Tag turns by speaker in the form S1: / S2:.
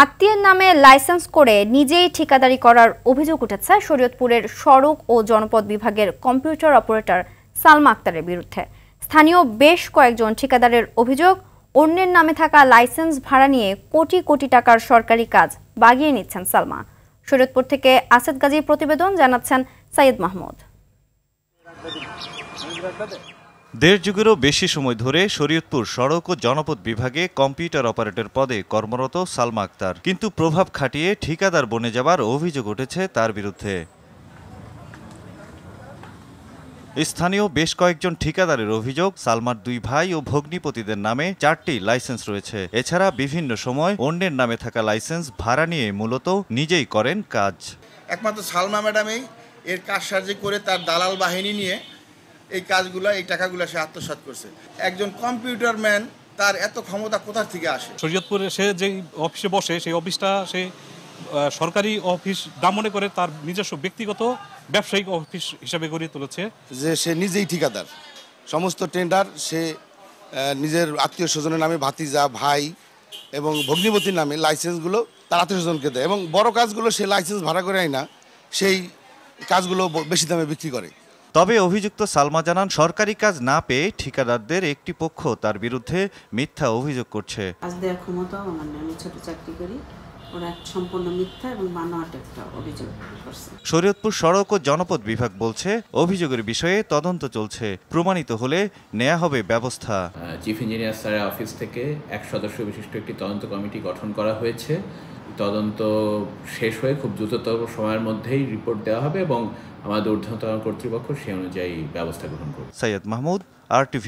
S1: আত্মীয়ের নামে লাইসেন্স করে নিজেই ঠিকাদারি করার অভিযোগ উঠেছে শরীয়তপুরের সড়ক ও জনপদ বিভাগের কম্পিউটার অপারেটর সালমা আক্তারের বিরুদ্ধে। স্থানীয় বেশ কয়েকজন ঠিকাদারের অভিযোগ, অন্যের নামে থাকা লাইসেন্স ভাড়া নিয়ে কোটি কোটি টাকার সরকারি কাজ বাগিয়ে নিচ্ছেন সালমা। শরীয়তপুর থেকে আসাদ গাজীর প্রতিবেদন, জানাচ্ছেন সাইয়েদ মাহমুদ।
S2: দেড় যুগেরও বেশি সময় ধরে শরীয়তপুর সড়ক ও জনপদ বিভাগে কম্পিউটার অপারেটর পদে কর্মরত সালমা আক্তার, কিন্তু প্রভাব খাটিয়ে ঠিকাদার বনে যাবার অভিযোগ উঠেছে তার বিরুদ্ধে। স্থানীয় বেশ কয়েকজন ঠিকাদারের অভিযোগ, সালমার দুই ভাই ও ভগ্নিপতিদের নামে 4টি লাইসেন্স রয়েছে। এছাড়া বিভিন্ন সময় অন্যের নামে থাকা লাইসেন্স ভাড়া নিয়ে মূলত নিজেই করেন কাজ।
S3: একমাত্র সালমা ম্যাডামই এর কাজ সার্জি করে তার দালাল বাহিনী নিয়ে এই কাজগুলো, এই টাকাগুলো সে আত্মসাৎ করছে। একজন কম্পিউটার ম্যান, তার এত ক্ষমতা কোথা থেকে আসে?
S4: শরীয়তপুরে সে যে অফিসে বসে, সেই অফিসটা সে সরকারি অফিস না মনে করে তার নিজস্ব ব্যক্তিগত ব্যবসায়িক অফিস হিসাবে গড়ে তুলেছে।
S5: যে সে নিজেই ঠিকাদার, সমস্ত টেন্ডার সে নিজের আত্মীয় স্বজনের নামে, ভাতিজা, ভাই এবং ভগ্নিপতির নামে লাইসেন্সগুলো তার আত্মীয় স্বজনকে দেয় এবং বড় কাজগুলো সে লাইসেন্স ভাড়া করে আয় না, সেই কাজগুলো বেশি দামে বিক্রি করে।
S2: তবে অভিযুক্ত সালমা জানান, সরকারি কাজ না পেয়ে ঠিকাদারদের একটি পক্ষ তার বিরুদ্ধে মিথ্যা অভিযোগ করছে।
S6: কাজ দেওয়ার ক্ষমতাও আমার নেই, আমি ছোট চাকরি করি, ওরা সম্পূর্ণ মিথ্যা এবং বানোয়াট একটা অভিযোগ করছে।
S2: শরীয়তপুর সড়ক ও জনপদ বিভাগ বলছে, অভিযোগের বিষয়ে তদন্ত চলছে, প্রমাণিত হলে নেওয়া হবে ব্যবস্থা।
S7: চিফ ইঞ্জিনিয়ার স্যারের অফিস থেকে 1 সদস্য বিশিষ্ট একটি তদন্ত কমিটি গঠন করা হয়েছে। তদন্ত শেষ হয়ে খুব দ্রুততম সময়ের মধ্যেই রিপোর্ট দেওয়া হবে এবং আমাদের ঊর্ধ্বতন কর্তৃপক্ষ সে অনুযায়ী ব্যবস্থা গ্রহণ করবে।
S2: সাইয়েদ মাহমুদ, RTV।